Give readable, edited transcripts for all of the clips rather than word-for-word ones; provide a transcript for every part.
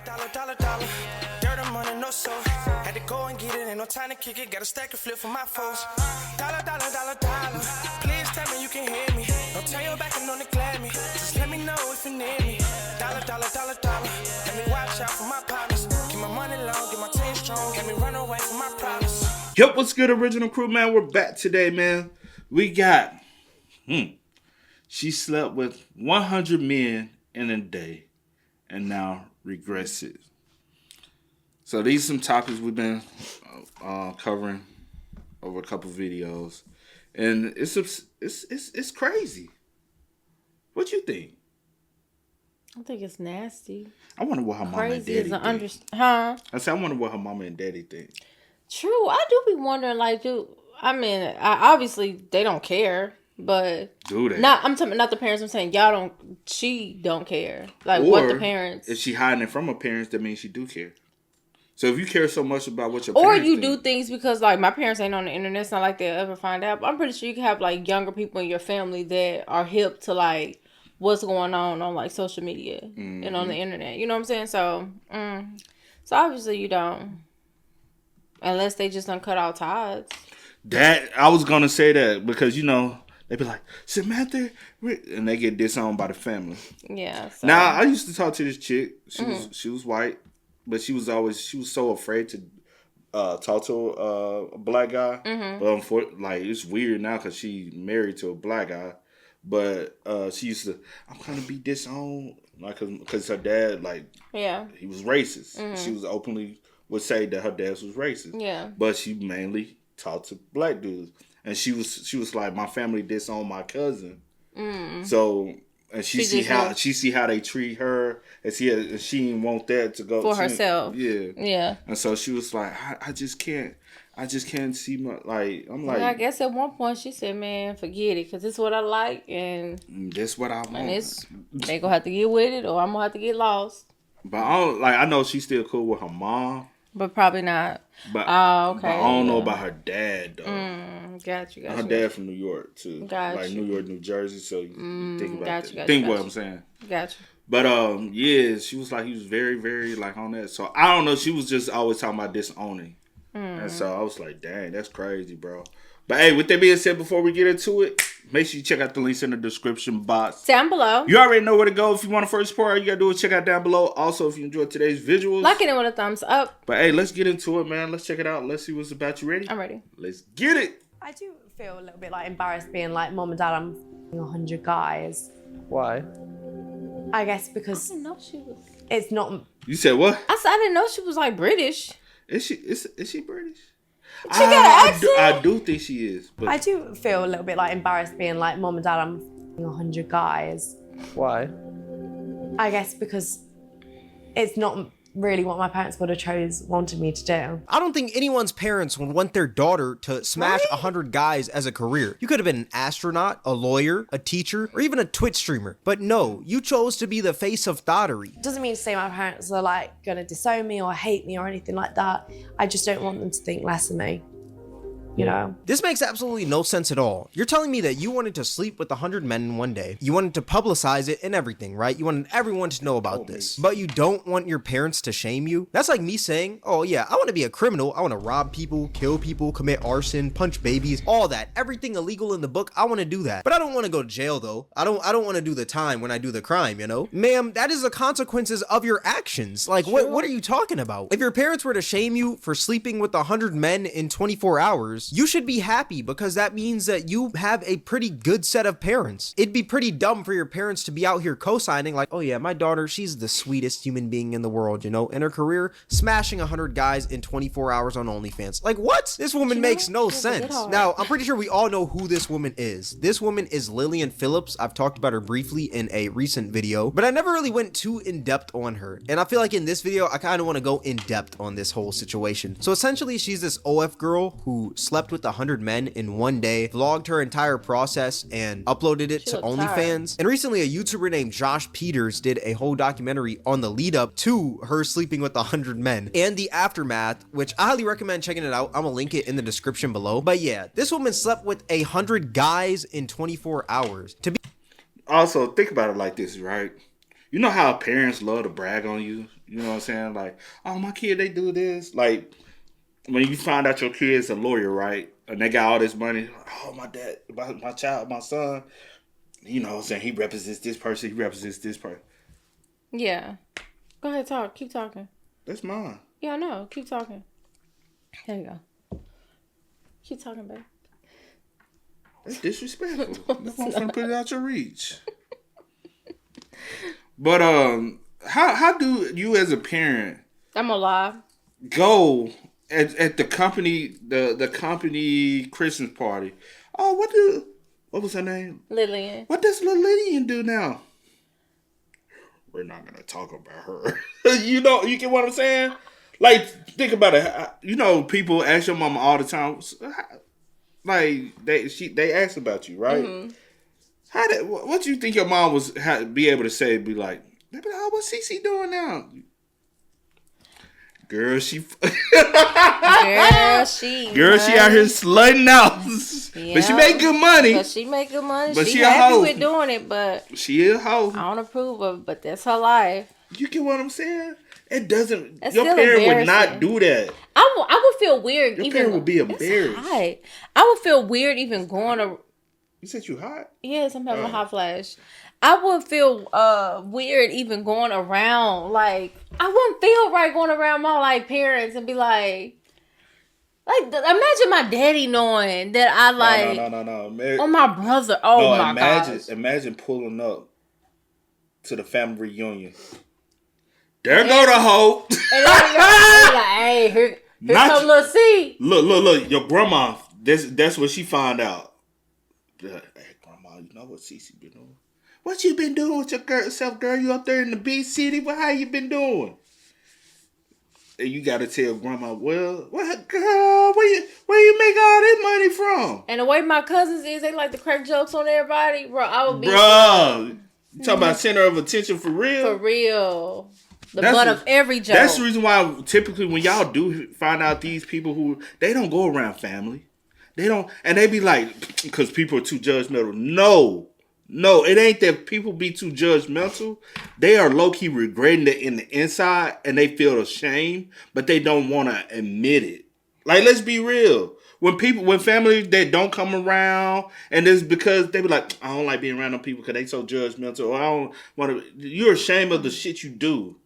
Dollar. Dirt and money, no soul. Had to go and get it, ain't no time to kick it. Got a stack of flip for my foes. Dollar. Please tell me you can hear me. Don't turn your back and don't neglect me. Just let me know if you need me. Dollar. Let me watch out for my partners. Keep my money long, get my team strong. Let me run away from my problems. Yep, what's good, original crew, man? We're back today, man. We got, she slept with 100 men in a day and now regrets it. So these are some topics we've been covering over a couple videos, and it's crazy. What you think? I think it's nasty. I wonder what her mama and daddy think. Huh? I said, I wonder what her mama and daddy think. True, I do be wondering, like, obviously they don't care, but do they? I'm talking not the parents. I'm saying she don't care. Like, or what the parents? If she hiding it from her parents, that means she do care. So if you care so much about what your or parents you think, do things because, like, my parents ain't on the internet. It's not like they'll ever find out. But I'm pretty sure you can have, like, younger people in your family that are hip to, like, what's going on, like, social media and on the internet. You know what I'm saying? So obviously you don't. Unless they just done cut all ties. That I was gonna say that because they be like Samantha, and they get disowned by the family. Yeah. So. Now I used to talk to this chick. She was white, but she was so afraid to talk to a black guy. But unfortunately, it's weird now because she married to a black guy. But she used to, I'm gonna be disowned, like, because her dad, he was racist. She was openly would say that her dad was racist. Yeah. But she mainly talked to black dudes. And she was like, my family disowned my cousin. So, and she see how they treat her, and she didn't want that to go for herself. Yeah. And so she was like, I just can't see my, like, I'm like. Well, I guess at one point she said, man, forget it, because it's what I like, and that's what I want. And they gonna have to get with it, or I'm gonna have to get lost. But I know she's still cool with her mom. But probably not. But, okay. But I don't know about her dad, though. Got you. Her dad from New York, too. New York, New Jersey, so you think about that. Think what I'm saying. Got you. But, yeah, she was like, he was very, very, like, on that. So, I don't know. She was just always talking about disowning. And so, I was like, dang, that's crazy, bro. But, hey, with that being said, before we get into it, make sure you check out the links in the description box. Down below. You already know where to go. If you want to first support, all you got to do is check out down below. Also, if you enjoyed today's visuals, like it with a thumbs up. But, hey, let's get into it, man. Let's check it out. Let's see what's about. You ready? I'm ready. Let's get it. I do feel a little bit, like, embarrassed being like, Mom and Dad, I'm 100 guys. Why? I guess because I didn't know she was. It's not. You said what? I said I didn't know she was, like, British. Is she British? She got an accent. I do think she is. But I do feel a little bit, like, embarrassed being like, Mom and Dad, I'm 100 guys. Why? I guess because it's not really what my parents would have wanted me to do. I don't think anyone's parents would want their daughter to smash 100 guys as a career. You could have been an astronaut, a lawyer, a teacher, or even a Twitch streamer. But no, you chose to be the face of thottery. Doesn't mean to say my parents are, like, gonna disown me or hate me or anything like that. I just don't want them to think less of me. You know? This makes absolutely no sense at all. You're telling me that you wanted to sleep with 100 men in one day. You wanted to publicize it and everything, right? You wanted everyone to know about this. But you don't want your parents to shame you? That's like me saying, oh yeah, I want to be a criminal. I want to rob people, kill people, commit arson, punch babies, all that. Everything illegal in the book, I want to do that. But I don't want to go to jail though. I don't want to do the time when I do the crime, you know? Ma'am, that is the consequences of your actions. Like, what are you talking about? If your parents were to shame you for sleeping with 100 men in 24 hours, you should be happy because that means that you have a pretty good set of parents. It'd be pretty dumb for your parents to be out here co-signing like, oh yeah, my daughter, she's the sweetest human being in the world, you know, in her career, smashing 100 guys in 24 hours on OnlyFans. Like, what? This woman makes no sense. Now, I'm pretty sure we all know who this woman is. This woman is Lillian Phillips. I've talked about her briefly in a recent video, but I never really went too in depth on her. And I feel like in this video, I kind of want to go in depth on this whole situation. So essentially, she's this OF girl who slept with 100 men in one day, vlogged her entire process, and uploaded it to OnlyFans. And recently, a YouTuber named Josh Peters did a whole documentary on the lead up to her sleeping with 100 men and the aftermath, which I highly recommend checking it out. I'm gonna link it in the description below. But yeah, this woman slept with 100 guys in 24 hours. Also, think about it like this, right? You know how parents love to brag on you? You know what I'm saying? Like, oh, my kid, they do this. Like, when you find out your kid's a lawyer, right? And they got all this money. Oh, my dad, my child, my son. You know what I'm saying? He represents this person. He represents this person. Yeah. Go ahead, talk. Keep talking. That's mine. Yeah, I know. Keep talking. There you go. Keep talking, babe. That's disrespectful. That's why I'm finna put it out your reach. But how do you as a parent I'm gonna lie. go at the company the company Christmas party? Oh, what was her name? Lillian. What does Lillian do now? We're not gonna talk about her. You get what I'm saying? Like, think about it. You know, people ask your mama all the time. Like they ask about you, right? Mm-hmm. What do you think your mom be able to say? Be like, oh, what's Cece doing now? Girl, she out here slutting out. Yeah. But she make good money. But she happy with doing it, but she a hoe. I don't approve of it, but that's her life. You get what I'm saying? It doesn't. That's your parent would not do that. I would feel weird. Your parent would be embarrassed. I would feel weird even going to. You said you hot? Yes, I'm having a hot flash. I would feel weird even going around. Like, I wouldn't feel right going around my like parents and be like imagine my daddy knowing that I like. No. Or my brother. Oh no, my god. Imagine pulling up to the family reunion. There go the hoe. And like, hey, here come little C. Look. Your grandma, that's what she found out. Hey, grandma, you know what Cece been doing? What you been doing with yourself, girl? You up there in the big city? How you been doing? And you gotta tell grandma, well, girl, where you make all this money from? And the way my cousins is, they like to crack jokes on everybody, bro. I would be. Bro, you talking about center of attention for real? For real. The butt of every joke. That's the reason why typically when y'all do find out these people who, they don't go around family. They don't, and they be like, because people are too judgmental. No, it ain't that people be too judgmental. They are low-key regretting it in the inside, and they feel ashamed, but they don't want to admit it. Like, let's be real. When family that don't come around, and it's because they be like, I don't like being around them people because they so judgmental, or I don't want to, you're ashamed of the shit you do.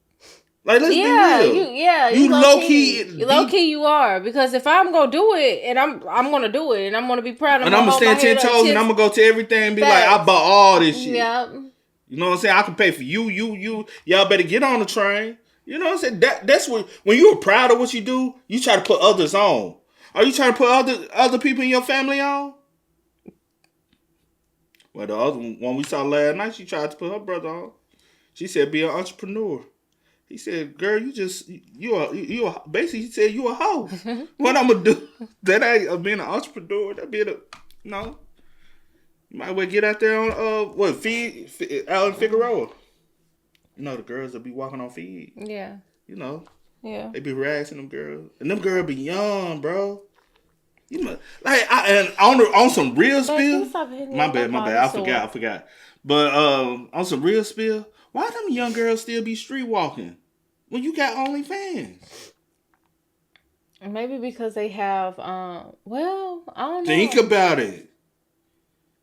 Like, let's be real. You low key. Low key, you are, because if I'm gonna do it, and I'm gonna do it, and I'm gonna be proud of, and I'm gonna stand 10 toes, and I'm gonna go to everything and be like, I bought all this shit. Yep. You know what I'm saying? I can pay for you. Y'all better get on the train. You know what I'm saying? That's what, when you're proud of what you do, you try to put others on. Are you trying to put other people in your family on? Well, the other one we saw last night, she tried to put her brother on. She said, be an entrepreneur. He said, girl, you are basically, he said, you a hoe. What I'm going to do? That ain't being an entrepreneur. That be no. You might well get out there on, out in Figueroa. You know, the girls that be walking on feed. Yeah. You know. Yeah. They be harassing them girls. And them girls be young, bro. You know, like, on some real spill. My bad. I forgot. But on some real spill, why them young girls still be street walking when you got OnlyFans? Maybe because they have, I don't know. Think about it.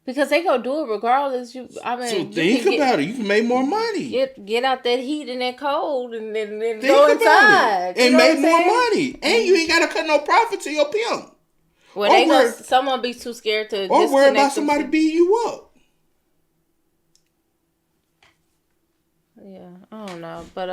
Because they go do it regardless. So think about it. You can make more money. Get out that heat and that cold and then go inside. And make more money. And you ain't got to cut no profit to your pimp. Well, someone be too scared to or worry about somebody beating you up. Yeah, I don't know, but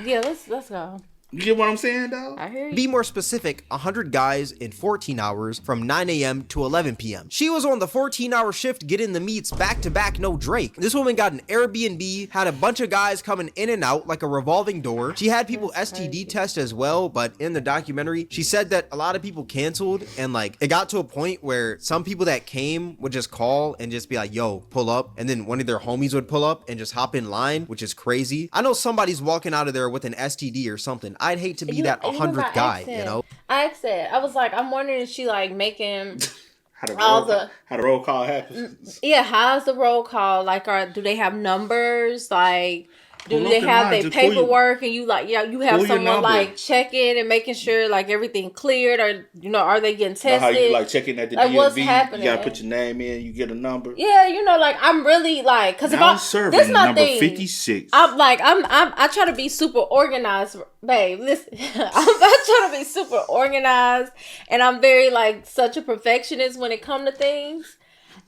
yeah, let's go. You get what I'm saying, dog? I hear you. Be more specific, 100 guys in 14 hours from 9 a.m. to 11 p.m. She was on the 14-hour shift getting the meets back-to-back, no Drake. This woman got an Airbnb, had a bunch of guys coming in and out like a revolving door. She had people STD test as well, but in the documentary, she said that a lot of people canceled, and like, it got to a point where some people that came would just call and just be like, yo, pull up, and then one of their homies would pull up and just hop in line, which is crazy. I know somebody's walking out of there with an STD or something. I'd hate to be that 100th guy, you know? I asked that. I was like, I'm wondering if she like making how the roll call happens. Yeah, how's the roll call? Like, do they have numbers? Like, Do Pull up they the have line, their just pull your- paperwork and you like, yeah, you have pull your someone number. like checking and making sure like everything cleared, or are they getting tested? Know how you like checking at the Like, DMV? what's happening? You gotta put your name in. You get a number. Yeah, like I'm really like, because if Now I serving this my number thing. 56. I try to be super organized, babe. Listen, I try to be super organized, and I'm very like such a perfectionist when it comes to things.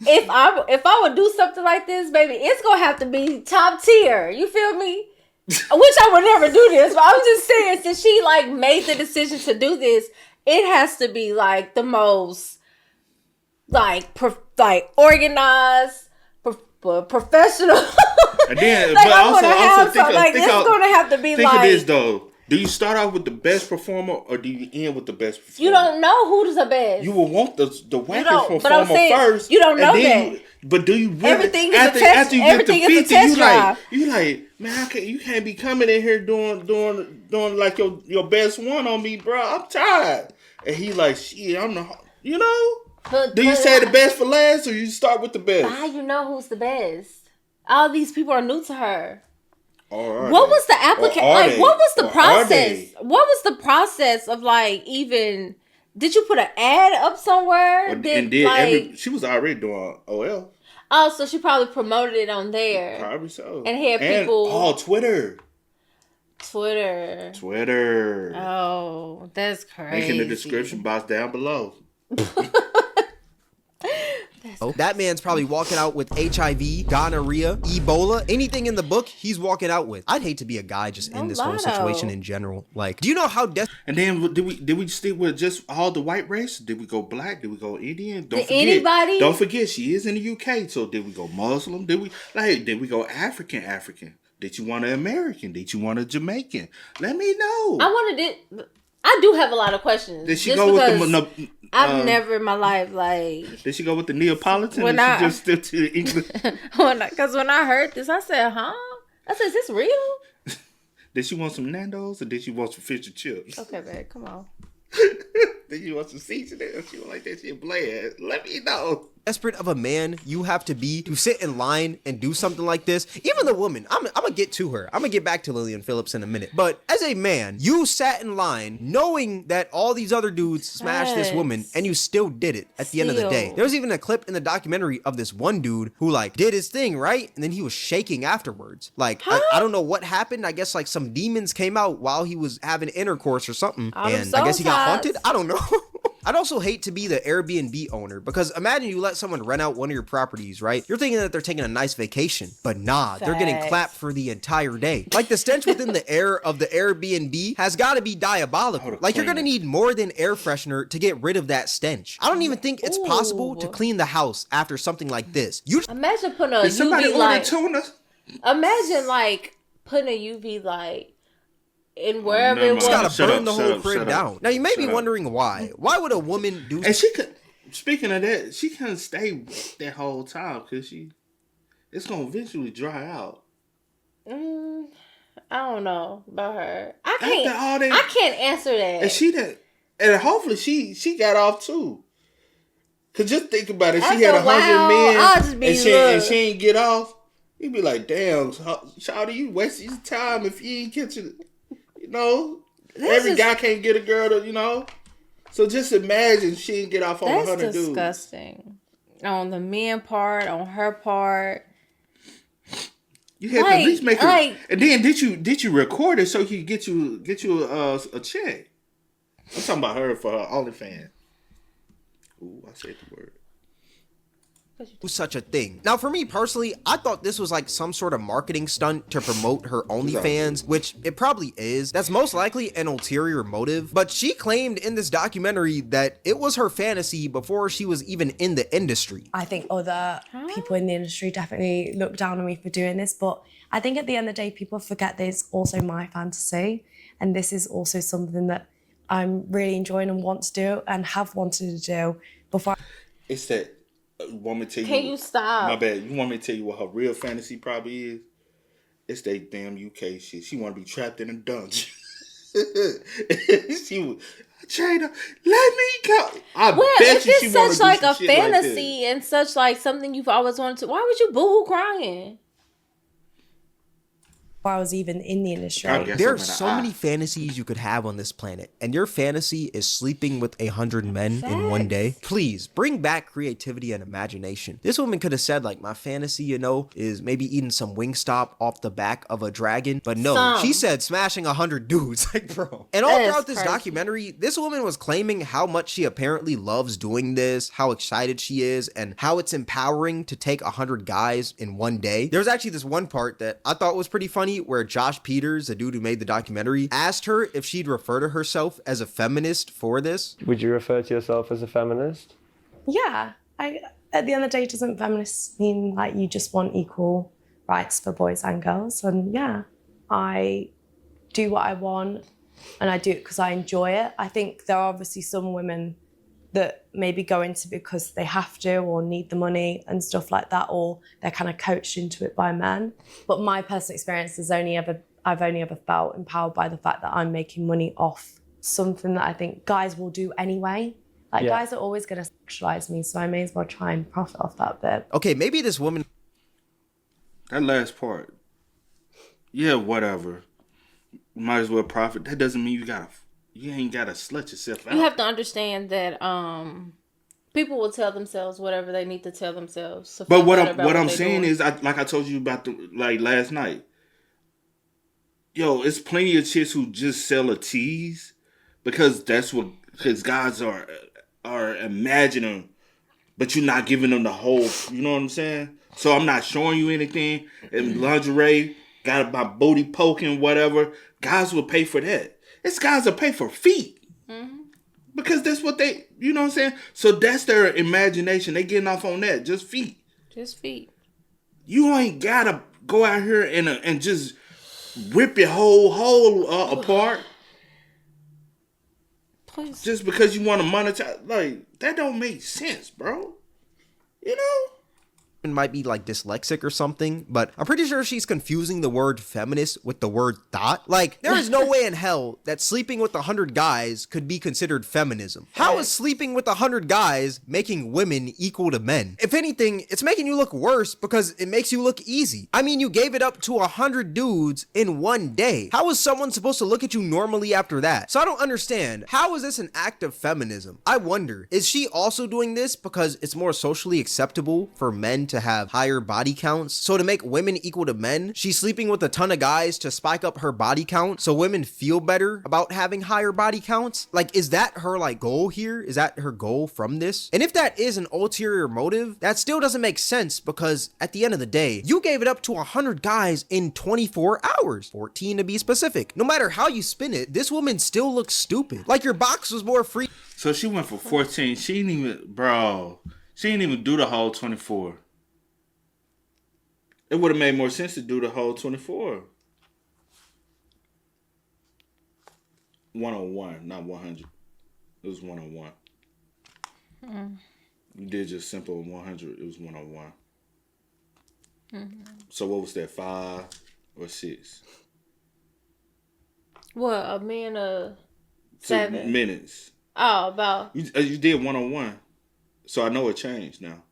If I would do something like this, baby, it's gonna have to be top tier. You feel me? Which I would never do this, but I'm just saying, since she like made the decision to do this, it has to be like the most like organized, professional. And then, like, but I want to have also something like this. It's gonna have to be think like. of this though. Do you start off with the best performer or do you end with the best performer? You don't know who's the best. You will want the wackest don't, but performer I'm saying, first. you don't know and then that. but do you really? Everything is after, a test. After you Everything get the is a 50, test drive. you like, man, you can't be coming in here doing like your best one on me, bro. I'm tired. And he like, shit, I'm the, you know. But, do you say the best for last or you start with the best? How you know who's the best? All these people are new to her. What was the application? Like, what was the process? What was the process of like even? Did you put an ad up somewhere? She was already doing OL. Oh, so she probably promoted it on there. Probably so. And had people. Twitter. Twitter. Oh, that's crazy. Link in the description box down below. That man's probably walking out with HIV, gonorrhea, Ebola, anything in the book he's walking out with. I'd hate to be a guy just in this whole situation in general. Like, do you know how And then did we stick with just all the white race? Did we go black? Did we go Indian? Anybody? Don't forget she is in the UK. So did we go Muslim? Did we go African? Did you want an American? Did you want a Jamaican? Let me know. I do have a lot of questions. Did she go with the? I've never in my life like. Did she go with the Neapolitan? Or she just stick to the English? Because when I heard this, I said, "Huh?" I said, "Is this real?" Did she want some Nando's or did she want some fish and chips? Okay, babe, come on. Did you want some seasoning? She want like that shit bland. Let me know. Desperate of a man you have to be to sit in line and do something like this. Even the woman, I'm gonna get to her. I'm gonna get back to Lillian Phillips in a minute. But as a man, you sat in line knowing that all these other dudes smashed this woman and you still did it at the end of the day. There was even a clip in the documentary of this one dude who like did his thing, right? And then he was shaking afterwards. Like, I don't know what happened. I guess like some demons came out while he was having intercourse or something. And I guess he got haunted. I don't know. I'd also hate to be the Airbnb owner because imagine you let someone rent out one of your properties, right? You're thinking that they're taking a nice vacation, but nah, they're getting clapped for the entire day. Like the stench within the air of the Airbnb has got to be diabolical. Like you're going to need more than air freshener to get rid of that stench. I don't even think it's possible to clean the house after something like this. Imagine putting a UV light. Imagine like putting a UV light. And wherever it was, gotta burn the whole crib down. Now you may be wondering why. Why would a woman do? And she could. Speaking of that, she couldn't stay wet that whole time because it's gonna eventually dry out. I don't know about her. I can't answer that. And hopefully she got off too. Cause just think about it, she had 100 men, and she ain't get off. You'd be like, damn, shawty, you wasted your time if you ain't catching it. You know, every guy can't get a girl to, you know. So just imagine she didn't get off on 100 dudes. That's disgusting. On the men part, on her part. You had to at least make her. And then did you record it so he could get you a check? I'm talking about her for her OnlyFans. Ooh, I said the word. Such a thing. Now, for me personally, I thought this was like some sort of marketing stunt to promote her OnlyFans, which it probably is. That's most likely an ulterior motive, but she claimed in this documentary that it was her fantasy before she was even in the industry. I think other people in the industry definitely look down on me for doing this, but I think at the end of the day, people forget that it's also my fantasy, and this is also something that I'm really enjoying and want to do and have wanted to do before. It's that. Want me to tell you? Can you stop? My bad. You want me to tell you what her real fantasy probably is? It's that damn UK shit. She want to be trapped in a dungeon. She would, Trina, let me go. If it's such like a fantasy and such like something you've always wanted to, why would you boo-hoo crying? before I was even in the industry. I guess There I'm are at so an many eye. fantasies you could have on this planet, and your fantasy is sleeping with 100 men in one day. Please bring back creativity and imagination. This woman could have said, like, my fantasy, you know, is maybe eating some Wingstop off the back of a dragon, but no, she said smashing 100 dudes. Like, bro. And all That is throughout this crazy. documentary, this woman was claiming how much she apparently loves doing this, how excited she is, and how it's empowering to take 100 guys in one day. There's actually this one part that I thought was pretty funny where Josh Peters, the dude who made the documentary, asked her if she'd refer to herself as a feminist for this. Would you refer to yourself as a feminist? Yeah. At the end of the day, doesn't feminists mean like you just want equal rights for boys and girls? And yeah, I do what I want and I do it because I enjoy it. I think there are obviously some women that maybe go into because they have to or need the money and stuff like that, or they're kind of coached into it by men. But my personal experience is I've only ever felt empowered by the fact that I'm making money off something that I think guys will do anyway. Like, guys are always going to sexualize me, so I may as well try and profit off that bit. Okay, maybe this woman... That last part. Yeah, whatever. Might as well profit. That doesn't mean you ain't gotta slut yourself out. You have to understand that people will tell themselves whatever they need to tell themselves. To But feel what better I'm about I'm they're saying doing. is, like I told you about last night. Yo, it's plenty of chicks who just sell a tease because guys are imagining, but you're not giving them the whole. You know what I'm saying? So I'm not showing you anything in lingerie. Got my booty poking, whatever. Guys will pay for that. It's guys will pay for feet. Because that's what they, you know what I'm saying? So that's their imagination. They getting off on that. Just feet. Just feet. You ain't gotta go out here and just rip your whole apart Please. just because you want to monetize. Like, that don't make sense, bro. You know? might be like dyslexic or something, but I'm pretty sure she's confusing the word feminist with the word thought. Like, there is no way in hell that sleeping with 100 guys could be considered feminism. How is sleeping with 100 guys making women equal to men? If anything, it's making you look worse because it makes you look easy. I mean, you gave it up to 100 dudes in one day. How is someone supposed to look at you normally after that? So I don't understand. How is this an act of feminism? I wonder, is she also doing this because it's more socially acceptable for men to have higher body counts? So to make women equal to men, she's sleeping with a ton of guys to spike up her body count so women feel better about having higher body counts? Like, is that her like goal here? Is that her goal from this? And if that is an ulterior motive, that still doesn't make sense because at the end of the day, you gave it up to 100 guys in 24 hours, 14 to be specific. No matter how you spin it, this woman still looks stupid. Like your box was more free. So she went for 14. She didn't even do the whole 24. It would have made more sense to do the whole 24. 101, not 100. It was 101. You did just simple 100. It was 101. So what was that, 5 or 6? What, a man of 2 7? minutes. Oh, about. You did 101. So I know it changed now.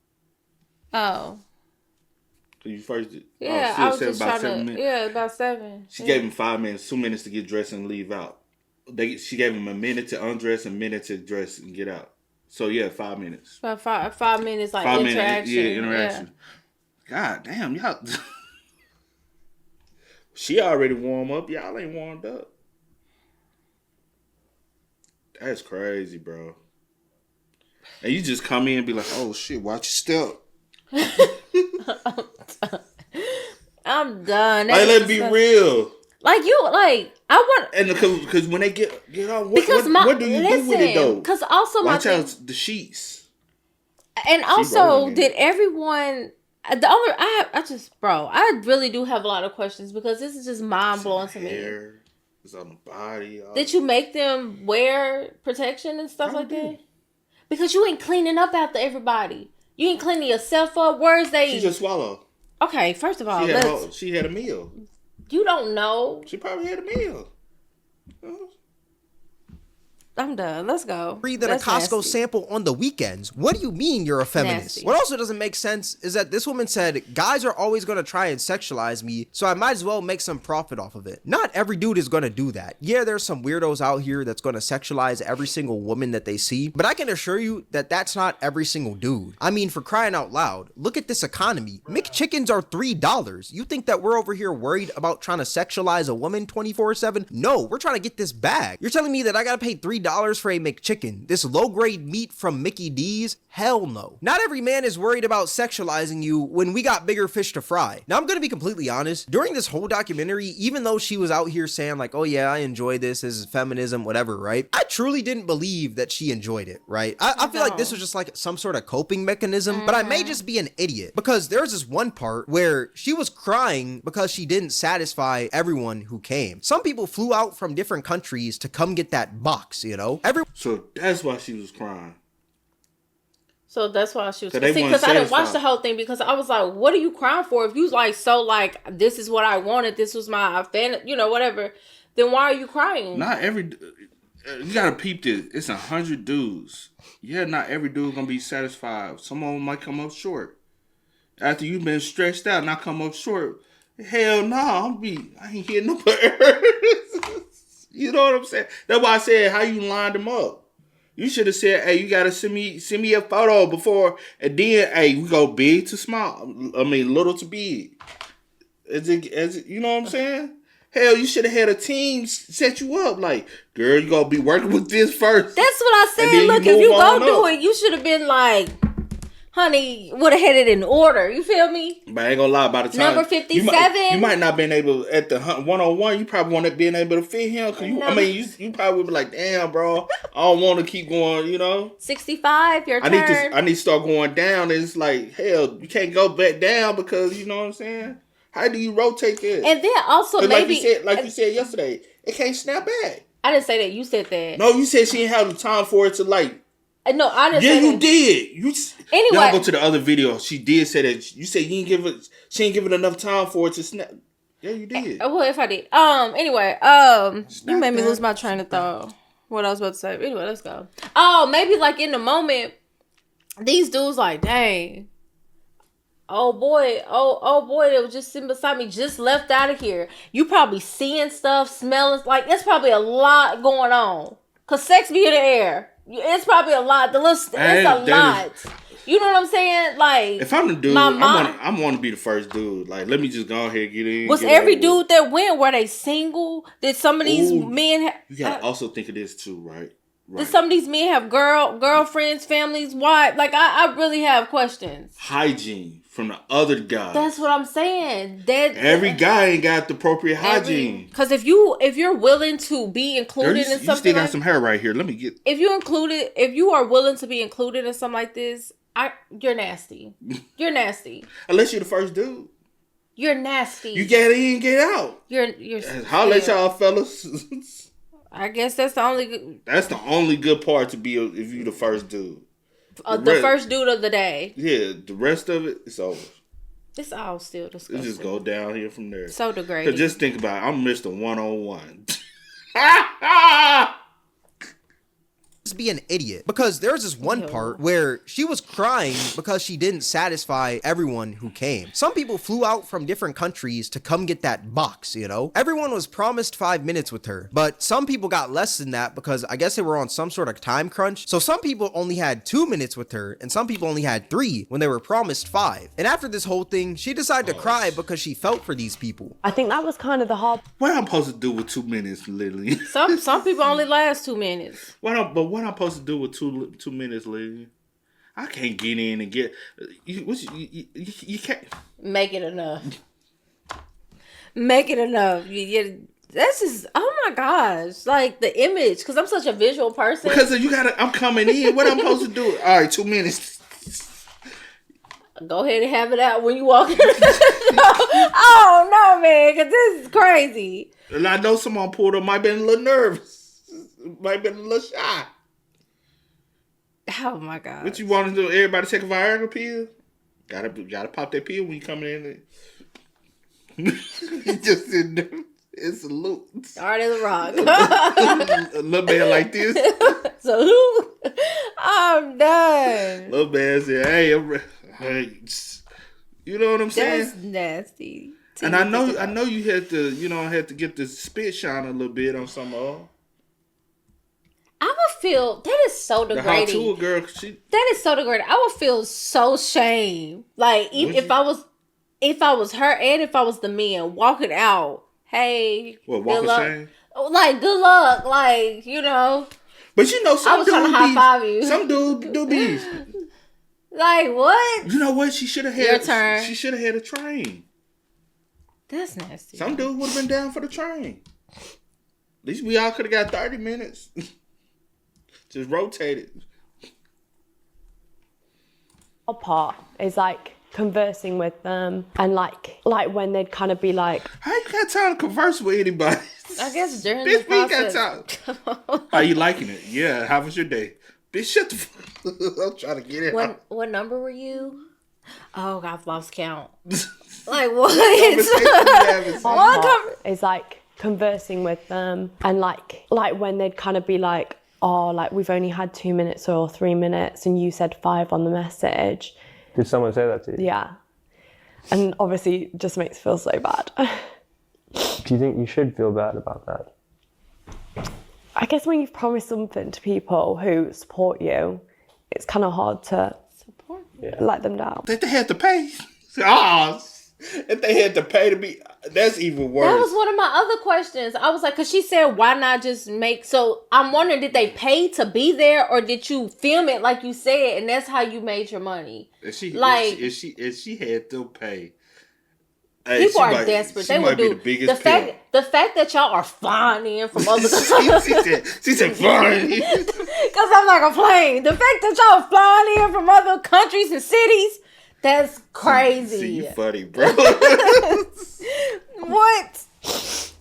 Oh. You first did. Yeah, she I was said just about trying 7 to. minutes. Yeah, about 7. She gave him 5 minutes, 2 minutes to get dressed and leave out. She gave him a minute to undress, a minute to dress and get out. So yeah, 5 minutes. About 5 minutes, like 5 interaction. minutes, yeah, interaction. God damn, y'all. She already warm up. Y'all ain't warmed up. That's crazy, bro. And you just come in and be like, "Oh shit, watch your step." I'm done. Like, let's be real. Like I want. And because when they get on, Because what do you do with it though? Because also Watch my out the sheets. and also rolling did in. everyone. I really do have a lot of questions because this is just mind blowing to me. Hair is on the body. Did you make them wear protection and stuff like that? Because you ain't cleaning up after everybody. You ain't cleaning yourself up. Where's they? She just swallowed. Okay, first of all, She had a meal. you don't know. She probably had a meal. I'm done. Let's go. Free than a Costco nasty. sample on the weekends. What do you mean you're a feminist? Nasty. What also doesn't make sense is that this woman said, guys are always going to try and sexualize me, so I might as well make some profit off of it. Not every dude is going to do that. Yeah, there's some weirdos out here that's going to sexualize every single woman that they see, but I can assure you that that's not every single dude. I mean, for crying out loud, look at this economy. McChickens are $3. You think that we're over here worried about trying to sexualize a woman 24/7? No, we're trying to get this bag. You're telling me that I gotta pay $3 for a McChicken? This low-grade meat from Mickey D's? Hell no. Not every man is worried about sexualizing you when we got bigger fish to fry. Now, I'm gonna be completely honest. During this whole documentary, even though she was out here saying like, oh yeah, I enjoy this as feminism, whatever, right? I truly didn't believe that she enjoyed it, right? I feel like this was just like some sort of coping mechanism, but I may just be an idiot because there's this one part where she was crying because she didn't satisfy everyone who came. Some people flew out from different countries to come get that box, you know? So that's why she was crying. So that's why she was. So they See, weren't because I didn't watch satisfied. the whole thing because I was like, "What are you crying for?" If you like so like this is what I wanted, this was my fan, you know, whatever. Then why are you crying? Not every. You gotta peep this. It's 100 dudes. Yeah, not every dude gonna be satisfied. Some of them might come up short. After you've been stretched out, not come up short. Hell no, I ain't hitting no birds. You know what I'm saying? That's why I said how you lined them up. You should have said, "Hey, you gotta send me a photo before, and then, hey, we go big to small. I mean, little to big. You know what I'm saying? Hell, you should have had a team set you up. Like, girl, you gonna be working with this first. That's what I and said. then Look, you if you move go on do up. it, you should have been like, honey, would have had it in order. You feel me? But I ain't gonna lie, by the time Number 57. you might not been able at the 101. You probably want to being able to fit him. Cause you probably would be like, damn, bro, I don't want to keep going. You know, 65. Your turn. I need to start going down. It's like hell, you can't go back down because you know what I'm saying. How do you rotate this? And then also maybe like you said yesterday, it can't snap back. I didn't say that. You said that. No, you said she didn't have the time for it to like. No, I didn't Yeah, say you that. did. Anyway. Y'all go to the other video. She did say that. You said you didn't give it. She didn't give it enough time for it to snap. Yeah, you did. Well, if I did. Anyway, you made me lose my train of thought. What I was about to say. Anyway, let's go. Oh, maybe like in the moment, these dudes like, dang. Oh boy, that was just sitting beside me, just left out of here. You probably seeing stuff, smelling, like it's probably a lot going on. Cause sex be in the air. It's probably a lot. It's a lot. You know what I'm saying? Like, if I'm the dude, my mom, I want to be the first dude. Like, let me just go ahead and get in. Was every dude that went, were they single? Did some of these men? You gotta also think of this too, right? Did some of these men have girlfriends, families, wives? Like, I really have questions. Hygiene from the other guy. That's what I'm saying. Every guy ain't got the appropriate hygiene. Because if you're willing to be included in something, you still got some hair right here. Let me get. If you are willing to be included in something like this, you're nasty. You're nasty. Unless you're the first dude. You're nasty. You get in, get out. You're. Holla at y'all fellas. I guess that's the only good. That's the only good part to be if you the first dude. The first dude of the day. Yeah, the rest of it, it's over. It's all still disgusting. It just go down here from there. So degrading. Cause just think about it. I'm Mr. 101. Be an idiot because there's this one part where she was crying because she didn't satisfy everyone who came. Some people flew out from different countries to come get that box, you know? Everyone was promised 5 minutes with her, but some people got less than that because I guess they were on some sort of time crunch. So some people only had 2 minutes with her and some people only had 3 when they were promised 5. And after this whole thing, she decided to cry because she felt for these people. I think that was kind of the hard. What I'm supposed to do with 2 minutes, Lily? Some people only last 2 minutes. What I'm supposed to do with 2 minutes, Lily? I can't get in and get you can't make it enough. Make it enough. That's just, oh my gosh, like the image, because I'm such a visual person. Because I'm coming in. What I'm supposed to do? All right, 2 minutes. Go ahead and have it out when you walk in. Oh no, man, because this is crazy. And I know someone pulled up, might have been a little nervous, might have been a little shy. Oh my god! What you want to do? Everybody take a Viagra pill? Gotta pop that pill when you come in. You just sitting there. It's a loop. Hard as a rock. A little man like this. So who? I'm done. Little man said, hey, you know what I'm saying? That's nasty. And I know you had to get the spit shine a little bit on some of I would feel that is so the degrading. how to girl. That is so degrading. I would feel so shame. Like if I was her and if I was the man walking out, hey, What, walk of shame? Like good luck, like But you know, some I was trying to high five you. Some dude do be. Like what? You know what? She should have had. Your turn. She should have had a train. That's nasty. Some dude would have been down for the train. At least we all could have got 30 minutes. Just rotate it. Part is like conversing with them and like when they'd kind of be like, How you got time to converse with anybody? I guess during Bitch, the we got process. time. How you liking it? Yeah, how was your day? Bitch, shut the fuck up. I'm trying to get it out. What number were you? Oh, I've lost count. Like what? is like conversing with them and like when they'd kind of be like, oh, like we've only had 2 minutes or 3 minutes and you said 5 on the message. Did someone say that to you? Yeah. And obviously it just makes me feel so bad. Do you think you should feel bad about that? I guess when you've promised something to people who support you, it's kind of hard to let them down. That they had to pay. If they had to pay to be, that's even worse. That was one of my other questions. I was like, because she said, why not just make, so I'm wondering, did they pay to be there or did you film it like you said and that's how you made your money? If she had to pay. People are desperate. They will do the fact that y'all are flying in from other countries. she said flying. Because I'm not gonna play. The fact that y'all are flying in from other countries and cities, that's crazy. See, you funny, bro. What?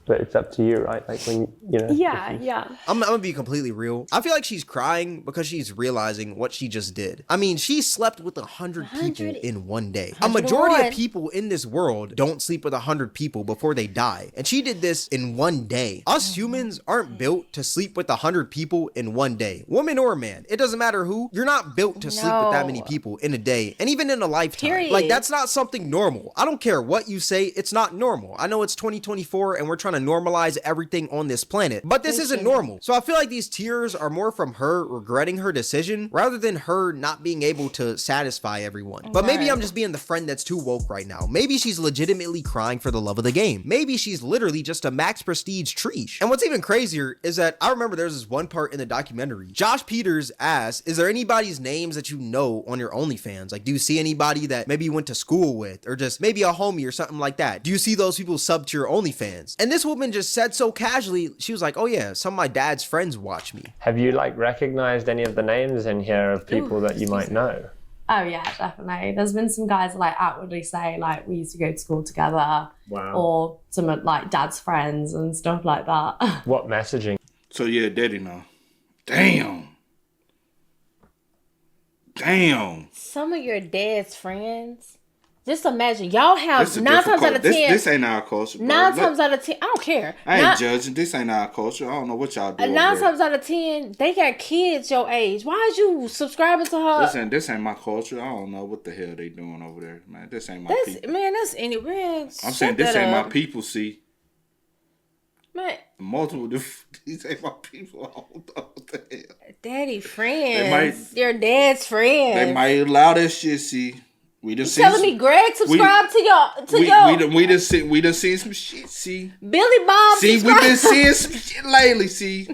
But it's up to you, right? Like when Yeah. I'm gonna be completely real. I feel like she's crying because she's realizing what she just did. I mean, she slept with 100 people in one day. A majority of people in this world don't sleep with 100 people before they die. And she did this in one day. Us humans aren't built to sleep with 100 people in one day. Woman or man, it doesn't matter who. You're not built to sleep with that many people in a day and even in a lifetime. Period. Like, that's not something normal. I don't care what you say, it's not normal. I know it's 2024 and we're trying to normalize everything on this planet, but this isn't normal. So I feel like these tears are more from her regretting her decision rather than her not being able to satisfy everyone. But maybe I'm just being the friend that's too woke right now. Maybe she's legitimately crying for the love of the game. Maybe she's literally just a max prestige treesh. And what's even crazier is that I remember there's this one part in the documentary. Josh Peters asked, is there anybody's names that you know on your OnlyFans? Like, do you see anybody that maybe you went to school with or just maybe a homie or something like that? Do you see those people sub to your OnlyFans? And this woman just said so casually, she was like, oh yeah, some of my dad's friends watch me. Have you like recognized any of the names in here of people that you might know? Oh yeah, definitely. There's been some guys like outwardly say like we used to go to school together. Wow. Or some of like dad's friends and stuff like that. What messaging? So yeah, daddy now. Damn. Some of your dad's friends. Just imagine, y'all have 9 times out of 10. This ain't our culture, bro. 9 times out of 10, I don't care. I ain't judging. This ain't our culture. I don't know what y'all do. 9 times out of 10, they got kids your age. Why is you subscribing to her? This ain't my culture. I don't know what the hell they doing over there, man. This ain't my people. Man, that's any man. I'm saying this ain't my people. See, man. Multiple. These ain't my people. I don't know what the hell. Daddy friends. Your dad's friends. They might allow that shit. See. We done seen telling me Greg subscribe to y'all. We done seen some shit. See, Billy Bob. See, we been seeing some shit lately. See,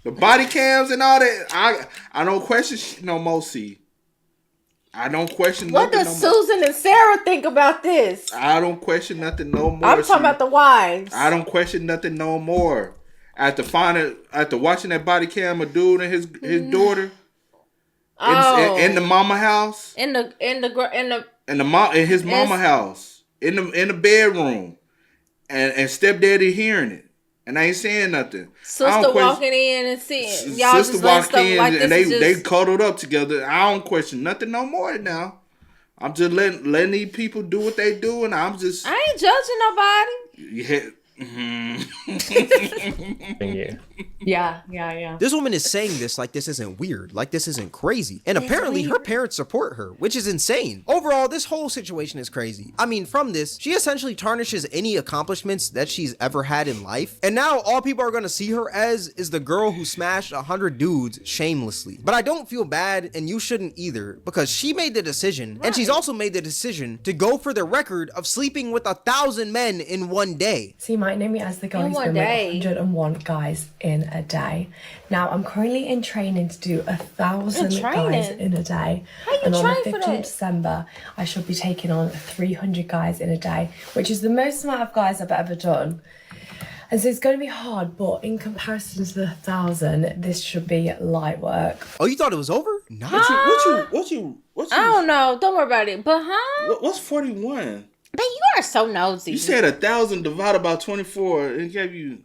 the body cams and all that. I don't question shit no more. See, I don't question what nothing. What does Susan and Sarah think about this? I don't question nothing no more. I'm talking about the wives. I don't question nothing no more. After watching that body cam of dude and his daughter. In the mama house. In his mama house. In the bedroom. And stepdaddy hearing it. And I ain't saying nothing. Sister walking in and seeing y'all just letting stuff like this. And they cuddled up together. I don't question nothing no more now. I'm just letting these people do what they do, and I ain't judging nobody. Yeah. You. Yeah. This woman is saying this like this isn't weird, like this isn't crazy. And apparently her parents support her, which is insane. Overall, this whole situation is crazy. I mean, from this, she essentially tarnishes any accomplishments that she's ever had in life. And now all people are gonna see her as is the girl who smashed 100 dudes shamelessly. But I don't feel bad, and you shouldn't either, because she made the decision, and she's also made the decision to go for the record of sleeping with 1,000 men in one day. So you might know me as the girl In who's one been day. with 101 guys in a day. Now I'm currently in training to do 1,000 You're guys training? in a day. How you And on the train for 15th that? December, I shall be taking on 300 guys in a day, which is the most amount of guys I've ever done. And so it's going to be hard, but in comparison to the 1,000, this should be light work. Oh, you thought it was over? Nah. What you? I don't know. Don't worry about it. But What's 41? man, you are so nosy. You said 1,000 divided by 24 and gave you.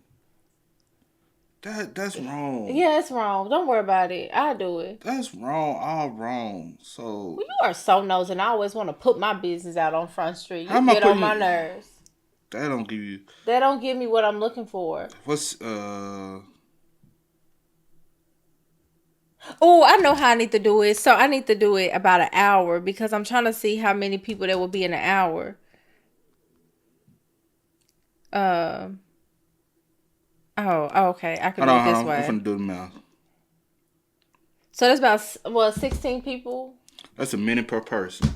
That's wrong. Yeah, it's wrong. Don't worry about it. I'll do it. That's wrong. All wrong. So Well, you are so nosy, and I always want to put my business out on Front Street. You How am I get on putting- my nerves. that don't give you. That don't give me what I'm looking for. What's Oh, I know how I need to do it. So I need to do it about an hour because I'm trying to see how many people there will be in an hour. Oh, okay. I can Hold do it this on. way. I'm finna do the math. So that's about 16 people. That's a minute per person.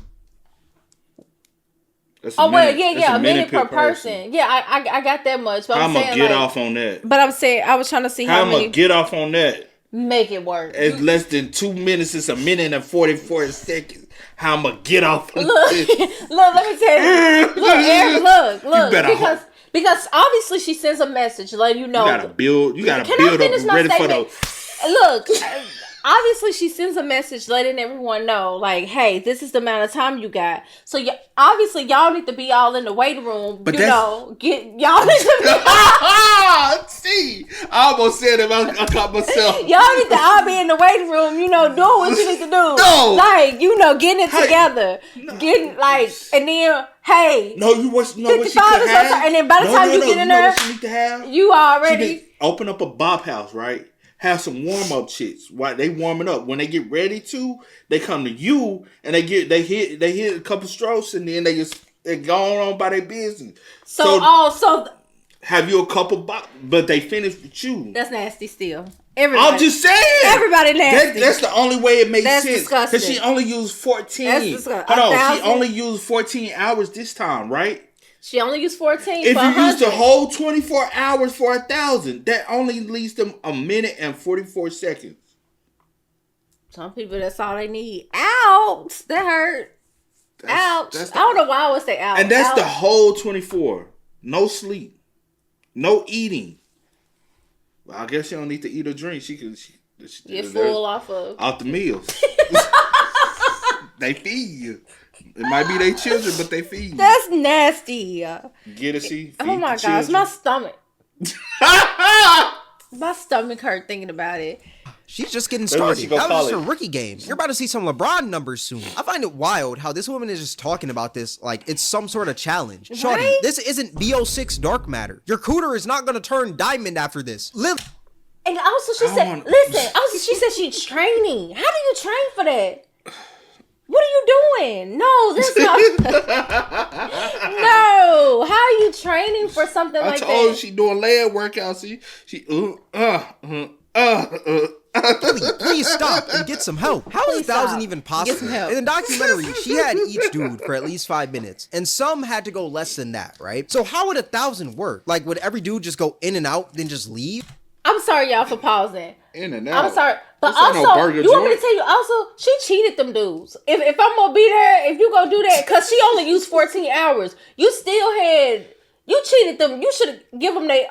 That's Oh well, That's yeah, a minute per person. Yeah, I got that much. But How I'm I'm gonna saying get like, off on that? But I'm saying I was trying to see How how I'm gonna many get off on that? make it work. It's less than 2 minutes. It's a minute and 44 seconds. How I'm gonna get off on Look, this? look, let me tell you. Look, Eric, look. better Because obviously she sends a message letting you know. You gotta build. You gotta Can build I finish up my ready for statement? the. Look, obviously she sends a message letting everyone know, like, hey, this is the amount of time you got. So obviously y'all need to be all in the waiting room. But Get y'all need to be. See, I almost said it. I caught myself. Y'all need to all be in the waiting room, doing what you need to do. No. Like, getting it together. Getting, and then, hey. No, you what? No, what she 55 could is have? what- and then by the time you get in know there, what she need to have? You She already. need open up a bop house, right? Have some warm up chicks. While they warming up, when they get ready to, they come to you and they hit a couple strokes and then they're going on by their business. So have you a couple bop, but they finish with you. that's nasty still. Everybody. I'm just saying. Everybody nasty. That's the only way it makes That's sense. disgusting. Because she only used 14. That's disgusting. Hold on, 1,000? she only used 14 hours this time, right? She only used 14 If for you 100. use the whole 24 hours for 1,000, that only leaves them a minute and 44 seconds. Some people, that's all they need. Ouch. That hurt. Ouch. That's I don't know why I would say ouch. And that's ouch. the whole 24. No sleep. No eating. Well, I guess she don't need to eat or drink. She Get full off of. Out the meals. They feed you. It might be their children, but they feed you. That's nasty. Get it, see? Oh my gosh, my stomach. My stomach hurt thinking about it. She's just getting Maybe we started. should go That was just her college. rookie game. You're about to see some LeBron numbers soon. I find it wild how this woman is just talking about this like it's some sort of challenge. Shorty, Right? this isn't BO6 dark matter. Your cooter is not going to turn diamond after this. Live. And also she said, she said she's training. How do you train for that? What are you doing? No, that's not. No, how are you training for something I like told her that? she doing leg workouts. Please stop and get some help. How is Please 1,000 stop. even Get possible? some help. In the documentary, she had each dude for at least 5 minutes, and some had to go less than that, right? So how would 1,000 work? Like, would every dude just go in and out, then just leave? I'm sorry, y'all, for pausing. In and out. I'm sorry, but This ain't no also, burger you want me to joint. tell you? Also, she cheated them dudes. If I'm gonna be there, if you gonna do that, cause she only used 14 hours. You cheated them. You should give them they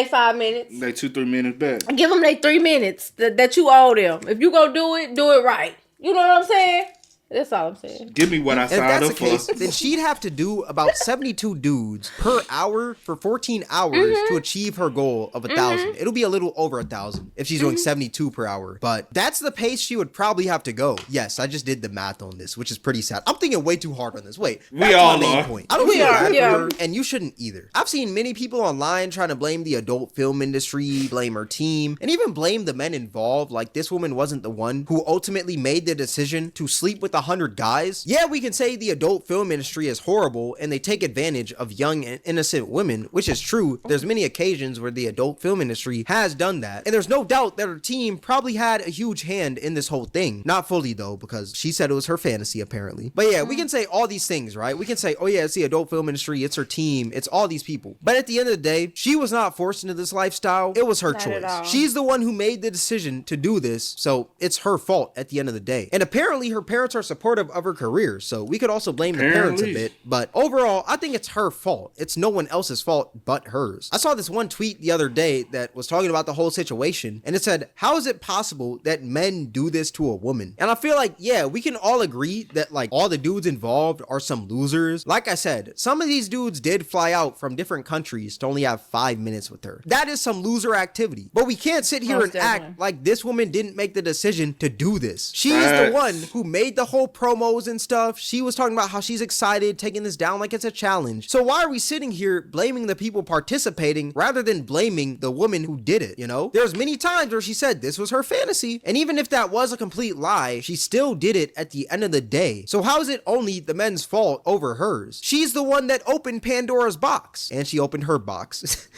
5 minutes. They 2-3 minutes back. Give them they 3 minutes that you owe them. If you gonna do it right. You know what I'm saying? That's all I'm saying. Give me what I And if signed that's up the case, for. then she'd have to do about 72 dudes per hour for 14 hours to achieve her goal of 1,000. It'll be a little over 1,000 if she's doing 72 per hour. But that's the pace she would probably have to go. Yes, I just did the math on this, which is pretty sad. I'm thinking way too hard on this. Wait, We all my main are. point. I don't We feel are, bad yeah. for her, and you shouldn't either. I've seen many people online trying to blame the adult film industry, blame her team, and even blame the men involved, like this woman wasn't the one who ultimately made the decision to sleep with 100 guys. Yeah, we can say the adult film industry is horrible and they take advantage of young and innocent women, which is true. There's many occasions where the adult film industry has done that, and there's no doubt that her team probably had a huge hand in this whole thing. Not fully though, because she said it was her fantasy apparently. But yeah, we can say all these things, right? We can say, oh yeah, it's the adult film industry, it's her team, it's all these people. But at the end of the day, she was not forced into this lifestyle. It was her Not at all. choice. She's the one who made the decision to do this, so it's her fault at the end of the day. And apparently her parents are supportive of her career, so we could also blame the parents a Apparently. bit. But overall, I think it's her fault. It's no one else's fault but hers. I saw this one tweet the other day that was talking about the whole situation, and it said, how is it possible that men do this to a woman? And I feel like, yeah, we can all agree that like all the dudes involved are some losers. Like I said, some of these dudes did fly out from different countries to only have 5 minutes with her. That is some loser activity. But we can't sit here Most and act definitely. like this woman didn't make the decision to do this. She's the Facts. one who made the whole promos and stuff. She was talking about how she's excited, taking this down like it's a challenge. So why are we sitting here blaming the people participating rather than blaming the woman who did it, you know? There's many times where she said this was her fantasy, and even if that was a complete lie, she still did it at the end of the day. So how is it only the men's fault over hers? She's the one that opened Pandora's box, and she opened her box.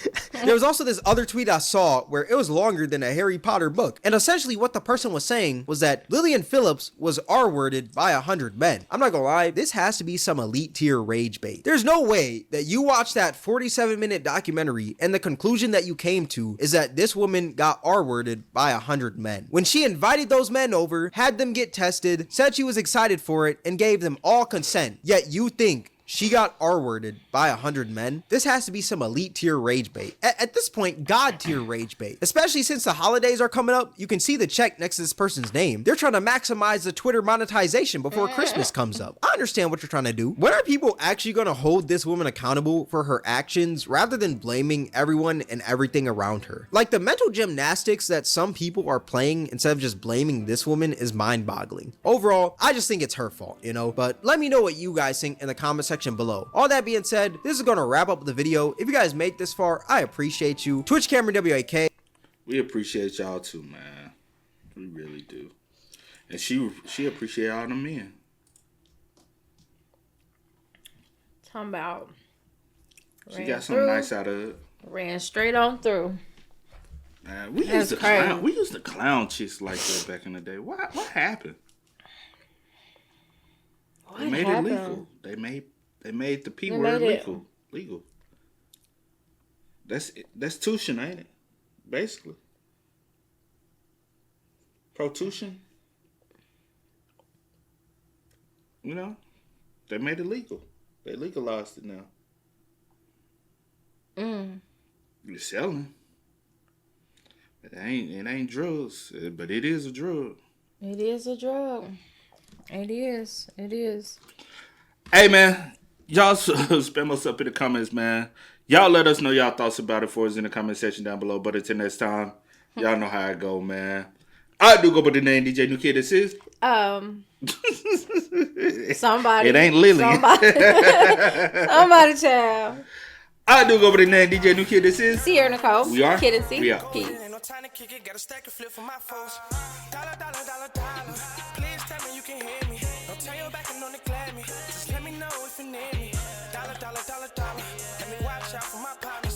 There was also this other tweet I saw where it was longer than a Harry Potter book, and essentially what the person was saying was that Lillian Phillips was R-worded by 100 men. I'm not gonna lie, this has to be some elite tier rage bait. There's no way that you watch that 47-minute documentary and the conclusion that you came to is that this woman got R-worded by 100 men. When she invited those men over, had them get tested, said she was excited for it, and gave them all consent, yet you think she got R-worded by 100 men? This has to be some elite tier rage bait. At this point, God tier rage bait. Especially since the holidays are coming up, you can see the check next to this person's name. They're trying to maximize the Twitter monetization before Christmas comes up. I understand what you're trying to do. When are people actually going to hold this woman accountable for her actions rather than blaming everyone and everything around her? Like the mental gymnastics that some people are playing instead of just blaming this woman is mind-boggling. Overall, I just think it's her fault, you know? But let me know what you guys think in the comment section below. All that being said, this is gonna wrap up the video. If you guys made this far, I appreciate you. Twitch Cameron WAK. We appreciate y'all too, man. We really do. And she appreciate all the men. Talking about. She got something nice out of it. Ran straight on through. Man, we That's used to crazy. clown. We used to clown chicks like that back in the day. What happened? They made it legal. They made the P They word made it. legal. That's tuition, ain't it? Basically. Protuition. You know? They made it legal. They legalized it now. You're selling. It ain't drugs, but it is a drug. It is a drug. It is. It is. Hey, man. Y'all spam us up in the comments, man. Y'all let us know y'all thoughts about it for us in the comment section down below. But until next time, y'all know how I go, man. I do go by the name DJ New Kid. This is. Somebody. It ain't Lily. Somebody, child. I do go by the name DJ New Kid. This is. Sierra Nicole. We are. Kid and C. We are. Peace. Ain't no time to kick it, got a stack of flip for my foes. Dollar, dollar, dollar, dollar. Please tell me you can hear me. Don't turn your back and don't neglect me. Just let me know if you need me. Dollar, dollar, dollar, dollar. Let me watch out for my partners.